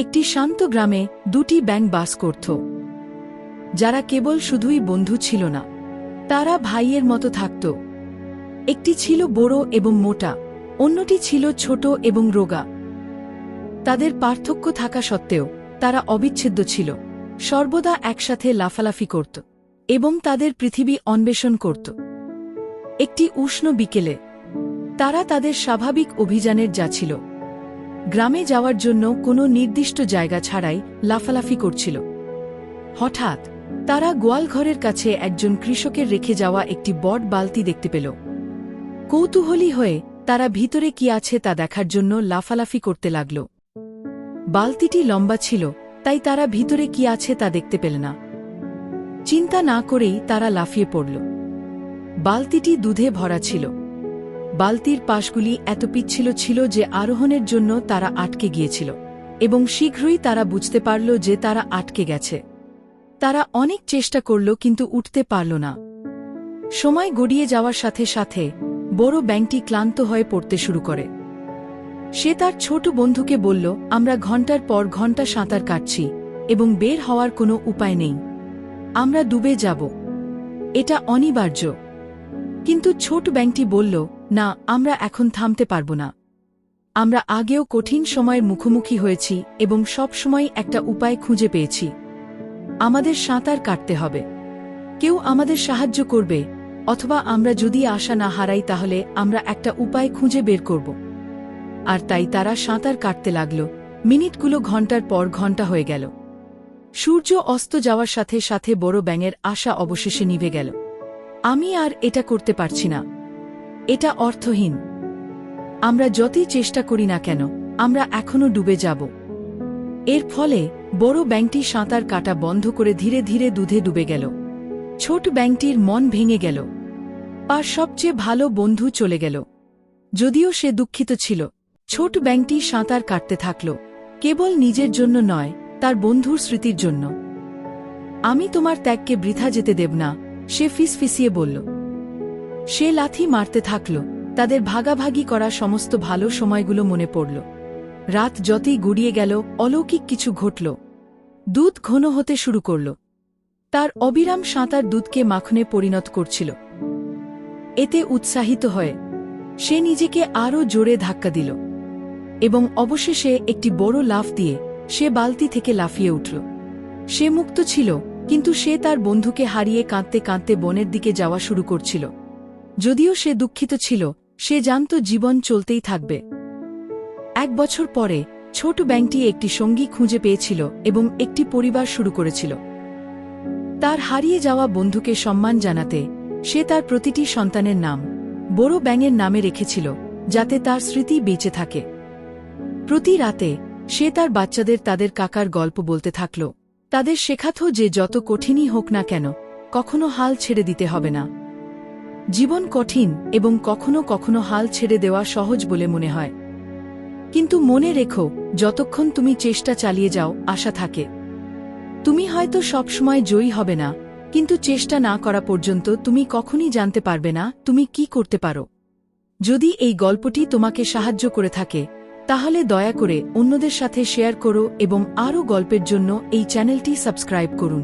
একটি শান্ত গ্রামে দুটি ব্যাঙ বাস করত, যারা কেবল শুধুই বন্ধু ছিল না, তারা ভাইয়ের মতো থাকত। একটি ছিল বড় এবং মোটা, অন্যটি ছিল ছোট এবং রোগা। তাদের পার্থক্য থাকা সত্ত্বেও তারা অবিচ্ছেদ্য ছিল, সর্বদা একসাথে লাফালাফি করত এবং তাদের পৃথিবী অন্বেষণ করত। একটি উষ্ণ বিকেলে তারা তাদের স্বাভাবিক অভিযানের যাচ্ছিল, গ্রামে যাওয়ার জন্য কোনো নির্দিষ্ট জায়গা ছাড়াই লাফালাফি করছিল। হঠাৎ তারা গোয়ালঘরের কাছে একজন কৃষকের রেখে যাওয়া একটি বড় বালতি দেখতে পেল। কৌতূহলী হয়ে তারা ভিতরে কি আছে তা দেখার জন্য লাফালাফি করতে লাগল। বালতিটি লম্বা ছিল, তাই তারা ভিতরে কি আছে তা দেখতে পেল না। চিন্তা না করেই তারা লাফিয়ে পড়ল। বালতিটি দুধে ভরা ছিল। বালতির পাশগুলি এত পিচ্ছিল ছিল যে আরোহণের জন্য তারা আটকে গিয়েছিল, এবং শীঘ্রই তারা বুঝতে পারল যে তারা আটকে গেছে। তারা অনেক চেষ্টা করল কিন্তু উঠতে পারল না। সময় গড়িয়ে যাওয়ার সাথে সাথে বড় ব্যাঙটি ক্লান্ত হয়ে পড়তে শুরু করে। সে তার ছোট বন্ধুকে বলল, আমরা ঘন্টার পর ঘন্টা সাঁতার কাটছি এবং বের হওয়ার কোনো উপায় নেই। আমরা ডুবে যাব, এটা অনিবার্য। কিন্তু ছোট ব্যাঙটি বলল, না, আমরা এখন থামতে পারব না। আমরা আগেও কঠিন সময়ের মুখোমুখি হয়েছি এবং সবসময় একটা উপায় খুঁজে পেয়েছি। আমাদের সাঁতার কাটতে হবে। কেউ আমাদের সাহায্য করবে, অথবা আমরা যদি আশা না হারাই তাহলে আমরা একটা উপায় খুঁজে বের করব। আর তাই তারা সাঁতার কাটতে লাগল। মিনিটগুলো ঘন্টার পর ঘন্টা হয়ে গেল। সূর্য অস্ত যাওয়ার সাথে সাথে বড় ব্যাঙের আশা অবশেষে নিভে গেল। আমি আর এটা করতে পারছি না, এটা অর্থহীন। আমরা যতই চেষ্টা করি না কেন, আমরা এখনো ডুবে যাব। এর ফলে বড় ব্যাঙটি সাঁতার কাটা বন্ধ করে ধীরে ধীরে দুধে ডুবে গেল। ছোট ব্যাঙটির মন ভেঙে গেল। আর সবচেয়ে ভালো বন্ধু চলে গেল। যদিও সে দুঃখিত ছিল, ছোট ব্যাঙটি সাঁতার কাটতে থাকল, কেবল নিজের জন্য নয়, তার বন্ধুর স্মৃতির জন্য। আমি তোমার ত্যাগকে বৃথা যেতে দেব না, সে ফিসফিসিয়ে বলল। সে লাথি মারতে থাকল। তাদের ভাগাভাগি করা সমস্ত ভালো সময়গুলো মনে পড়ল। রাত যতই গড়িয়ে গেল, অলৌকিক কিছু ঘটল। দুধ ঘন হতে শুরু করল। তার অবিরাম সাঁতার দুধকে মাখনে পরিণত করছিল। এতে উৎসাহিত হয়ে সে নিজেকে আরও জোরে ধাক্কা দিল, এবং অবশেষে একটি বড় লাফ দিয়ে সে বালতি থেকে লাফিয়ে উঠল। সে মুক্ত ছিল, কিন্তু সে তার বন্ধুকে হারিয়ে কাঁদতে কাঁদতে বনের দিকে যাওয়া শুরু করছিল। যদিও সে দুঃখিত ছিল, সে জানত জীবন চলতেই থাকবে। 1 বছর পরে ছোট ব্যাঙটি একটি সঙ্গী খুঁজে পেয়েছিল এবং একটি পরিবার শুরু করেছিল। তার হারিয়ে যাওয়া বন্ধুকে সম্মান জানাতে সে তার প্রতিটি সন্তানের নাম বড় ব্যাঙের নামে রেখেছিল, যাতে তার স্মৃতি বেঁচে থাকে। প্রতি রাতে সে তার বাচ্চাদের তাদের কাকার গল্প বলতে থাকল। তাদের শেখাত যে যত কঠিনই হোক না কেন, কখনো হাল ছেড়ে দিতে হবে না। জীবন কঠিন এবং কখনো কখনো হাল ছেড়ে দেওয়া সহজ বলে মনে হয়, কিন্তু মনে রেখো, যতক্ষণ তুমি চেষ্টা চালিয়ে যাও, আশা থাকে। তুমি হয়তো সবসময় জয়ী হবে না, কিন্তু চেষ্টা না করা পর্যন্ত তুমি কখনই জানতে পারবে না তুমি কি করতে পারো। যদি এই গল্পটি তোমাকে সাহায্য করে থাকে, তাহলে দয়া করে অন্যদের সাথে শেয়ার করো এবং আরও গল্পের জন্য এই চ্যানেলটি সাবস্ক্রাইব করুন।